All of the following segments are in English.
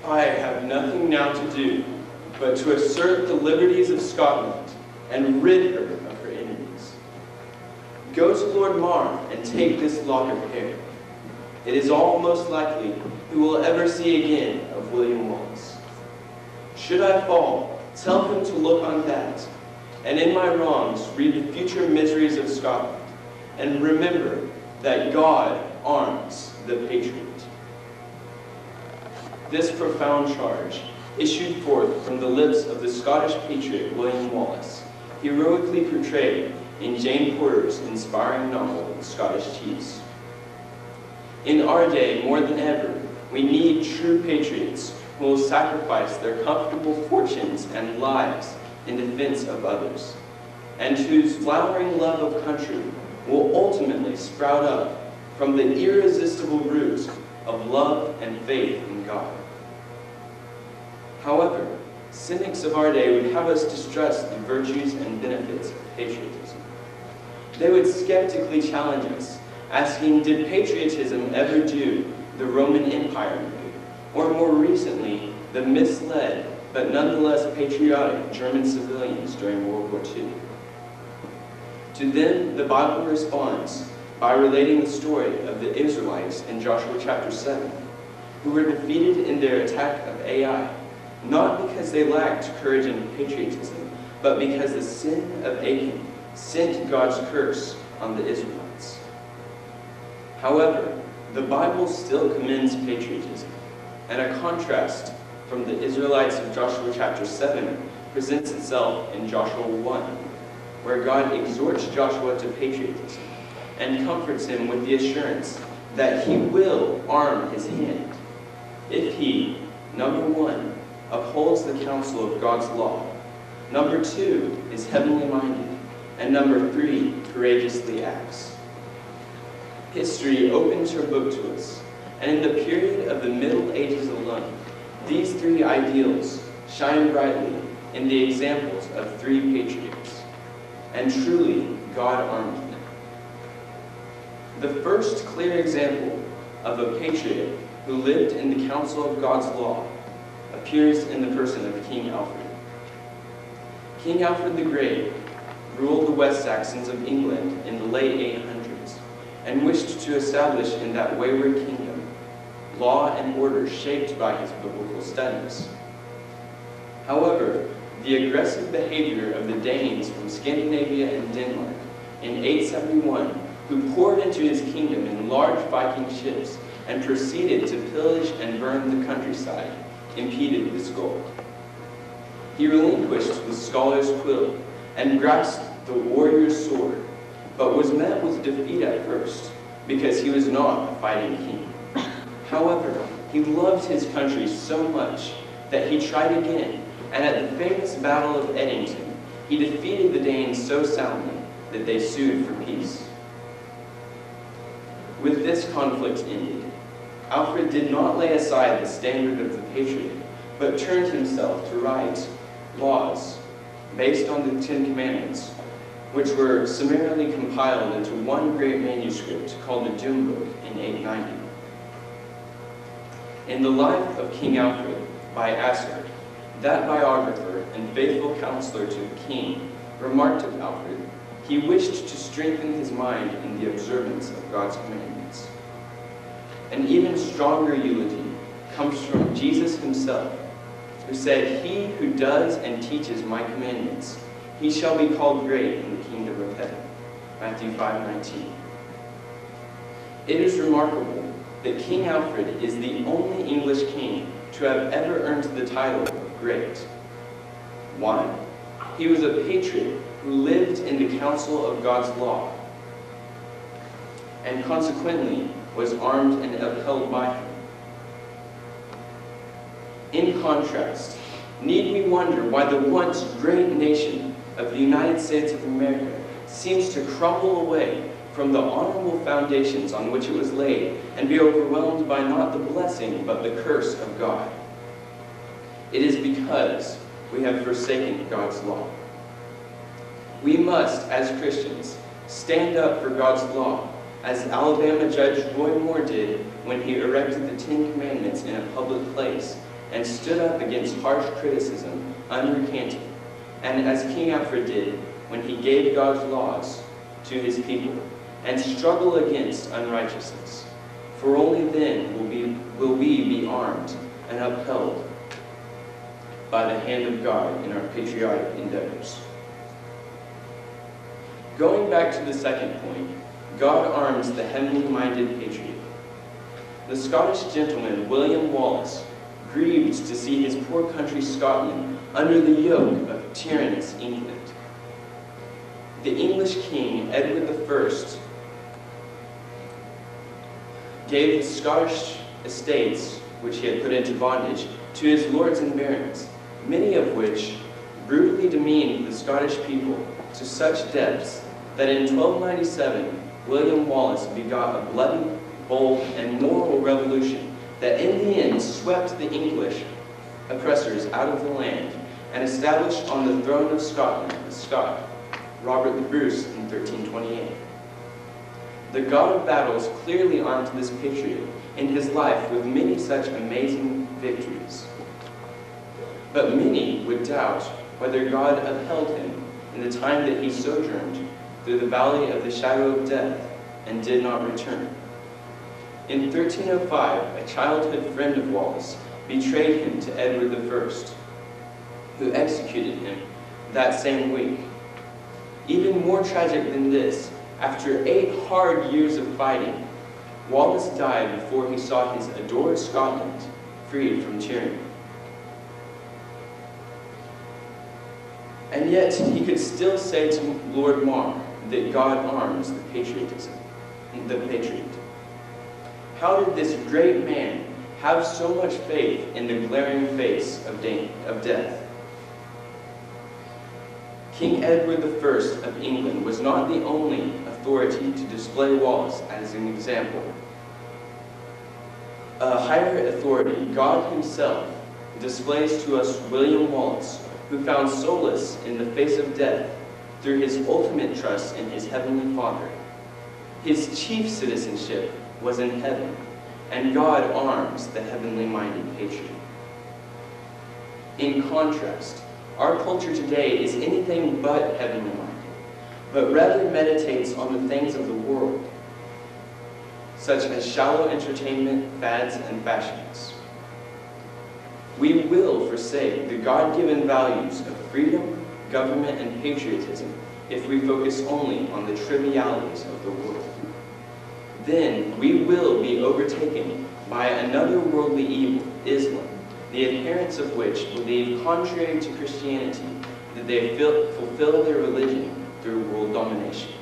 I have nothing now to do but to assert the liberties of Scotland and rid her of her enemies. Go to Lord Mar and take this lock of hair. It is all most likely he will ever see again of William Wallace. Should I fall, tell him to look on that, and in my wrongs read the future miseries of Scotland, and remember that God arms the patriot. This profound charge, issued forth from the lips of the Scottish patriot William Wallace, heroically portrayed in Jane Porter's inspiring novel, Scottish Chiefs. In our day, more than ever, we need true patriots who will sacrifice their comfortable fortunes and lives in defense of others, and whose flowering love of country will ultimately sprout up from the irresistible roots of love and faith in God. However, cynics of our day would have us distrust the virtues and benefits of patriotism. They would skeptically challenge us, asking, did patriotism ever do the Roman Empire good, or more recently, the misled but nonetheless patriotic German civilians during World War II? To them, the Bible responds by relating the story of the Israelites in Joshua chapter 7, who were defeated in their attack of Ai, not because they lacked courage and patriotism, but because the sin of Achan sent God's curse on the Israelites. However, the Bible still commends patriotism, and a contrast from the Israelites of Joshua chapter 7 presents itself in Joshua 1, where God exhorts Joshua to patriotism and comforts him with the assurance that he will arm his hand if he, number 1, upholds the counsel of God's law, number 2, is heavenly minded, and number 3, courageously acts. History opens her book to us, and in the period of the Middle Ages alone, these 3 ideals shine brightly in the examples of 3 patriots, and truly God armed them. The first clear example of a patriot who lived in the counsel of God's law appears in the person of King Alfred. King Alfred the Great ruled the West Saxons of England in the late 800s and wished to establish in that wayward kingdom law and order shaped by his biblical studies. However, the aggressive behavior of the Danes from Scandinavia and Denmark in 871, who poured into his kingdom in large Viking ships and proceeded to pillage and burn the countryside, impeded this goal. He relinquished the scholar's quill and grasped the warrior's sword, but was met with defeat at first because he was not a fighting king. However, he loved his country so much that he tried again, and at the famous Battle of Edington, he defeated the Danes so soundly that they sued for peace. With this conflict ended, Alfred did not lay aside the standard of the patriot, but turned himself to write laws based on the 10 Commandments, which were summarily compiled into one great manuscript called the Doom Book in 890. In the Life of King Alfred by Asser, that biographer and faithful counselor to the king remarked of Alfred, he wished to strengthen his mind in the observance of God's commandments. An even stronger eulogy comes from Jesus himself, who said, "He who does and teaches my commandments, he shall be called great in the kingdom of heaven." Matthew 5:19. It is remarkable that King Alfred is the only English king to have ever earned the title of great. Why? He was a patriot who lived in the counsel of God's law, and consequently was armed and upheld by him. In contrast, need we wonder why the once great nation of the United States of America seems to crumble away from the honorable foundations on which it was laid and be overwhelmed by not the blessing but the curse of God? It is because we have forsaken God's law. We must, as Christians, stand up for God's law, as Alabama Judge Roy Moore did when he erected the 10 Commandments in a public place and stood up against harsh criticism unrecanted, and as King Alfred did when he gave God's laws to his people, and struggle against unrighteousness. For only then will we be armed and upheld by the hand of God in our patriotic endeavors. Going back to the second point, God arms the heavenly-minded patriot. The Scottish gentleman William Wallace grieved to see his poor country Scotland under the yoke of tyrannous England. The English king, Edward I, gave the Scottish estates, which he had put into bondage, to his lords and barons, many of which brutally demeaned the Scottish people to such depths that in 1297, William Wallace begot a bloody, bold, and moral revolution that in the end swept the English oppressors out of the land and established on the throne of Scotland the Scot, Robert the Bruce, in 1328. The God of battles clearly armed this patriot in his life with many such amazing victories. But many would doubt whether God upheld him in the time that he sojourned through the valley of the shadow of death and did not return. In 1305, a childhood friend of Wallace betrayed him to Edward I, who executed him that same week. Even more tragic than this, after 8 hard years of fighting, Wallace died before he saw his adored Scotland freed from tyranny. And yet he could still say to Lord Mar that God arms the patriot. How did this great man have so much faith in the glaring face of death? King Edward I of England was not the only authority to display Wallace as an example. A higher authority, God himself, displays to us William Wallace, who found solace in the face of death through his ultimate trust in his heavenly Father. His chief citizenship was in heaven, and God arms the heavenly-minded patriot. In contrast, our culture today is anything but heavenly-minded, but rather meditates on the things of the world, such as shallow entertainment, fads, and fashions. We will forsake the God-given values of freedom, government, and patriotism if we focus only on the trivialities of the world. Then we will be overtaken by another worldly evil, Islam, the adherents of which believe, contrary to Christianity, that they fulfill their religion through world domination.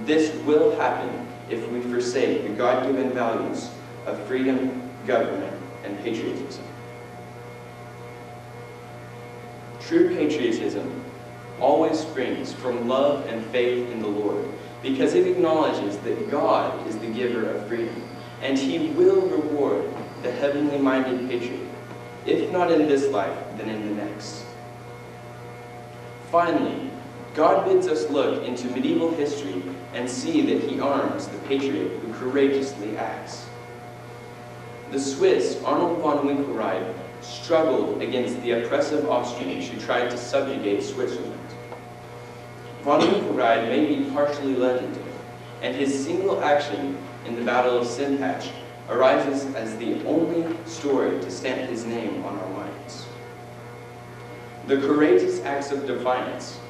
This will happen if we forsake the God-given values of freedom, government, and patriotism. True patriotism always springs from love and faith in the Lord, because it acknowledges that God is the giver of freedom, and he will reward the heavenly-minded patriot, if not in this life, then in the next. Finally, God bids us look into medieval history and see that he arms the patriot who courageously acts. The Swiss Arnold von Winkelried struggled against the oppressive Austrians who tried to subjugate Switzerland. Von Winkelried may be partially legendary, and his single action in the Battle of Sempach arises as the only story to stamp his name on our minds. The courageous acts of defiance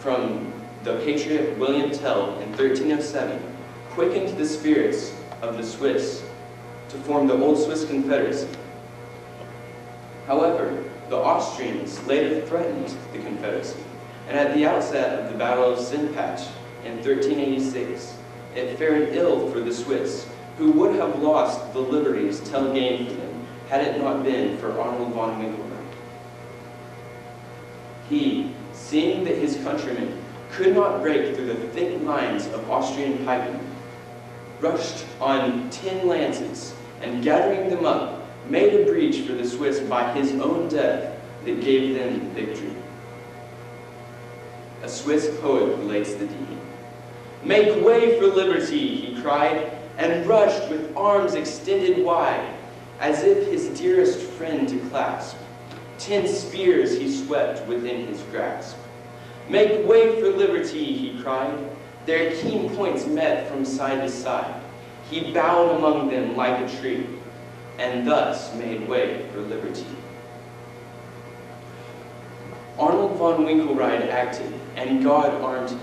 from the patriot William Tell in 1307 quickened the spirits of the Swiss to form the Old Swiss Confederacy. However, the Austrians later threatened the Confederacy, and at the outset of the Battle of Sempach in 1386, it fared ill for the Swiss, who would have lost the liberties Tell gained for them had it not been for Arnold von Winkelried. He, seeing that his countrymen could not break through the thick lines of Austrian pikemen, rushed on 10 lances, and gathering them up, made a breach for the Swiss by his own death that gave them the victory. A Swiss poet relates the deed. "Make way for liberty," he cried, and rushed with arms extended wide. as if his dearest friend to clasp. 10 spears he swept within his grasp. "Make way for liberty," he cried. Their keen points met from side to side. He bowed among them like a tree, and thus made way for liberty. Arnold von Winkelried acted, and God armed him.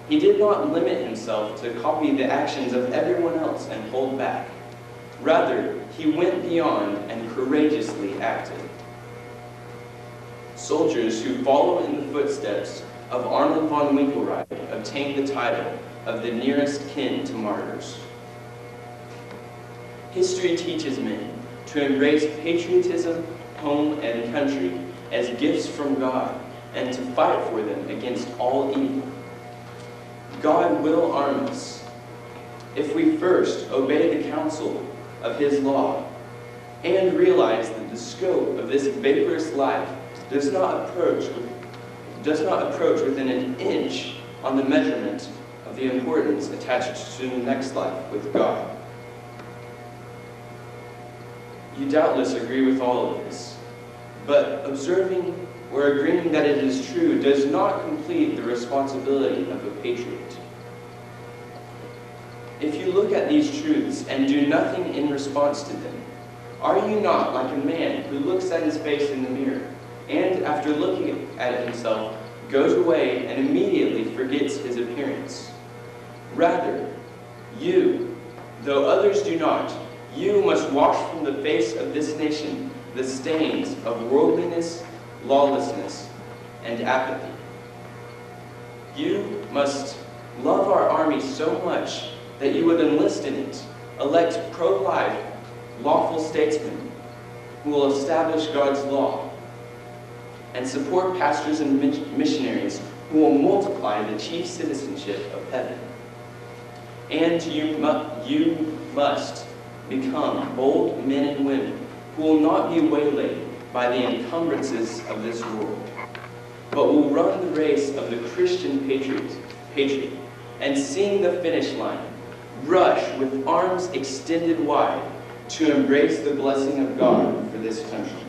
He did not limit himself to copy the actions of everyone else and hold back. Rather, he went beyond and courageously acted. Soldiers who follow in the footsteps of Arnold von Winkelried obtain the title of the nearest kin to martyrs. History teaches men to embrace patriotism, home, and country as gifts from God, and to fight for them against all evil. God will arm us if we first obey the counsel of His law and realize that the scope of this vaporous life does not approach within an inch on the measurement of the importance attached to the next life with God. You doubtless agree with all of this, but observing or agreeing that it is true does not complete the responsibility of a patriot. If you look at these truths and do nothing in response to them, are you not like a man who looks at his face in the mirror and, after looking at himself, goes away and immediately forgets his appearance? Rather, you, though others do not, you must wash from the face of this nation the stains of worldliness, lawlessness, and apathy. You must love our army so much that you would enlist in it, elect pro-life, lawful statesmen who will establish God's law, and support pastors and missionaries who will multiply the chief citizenship of heaven. And you must become bold men and women who will not be waylaid by the encumbrances of this world, but will run the race of the Christian patriot, and seeing the finish line, rush with arms extended wide to embrace the blessing of God for this country.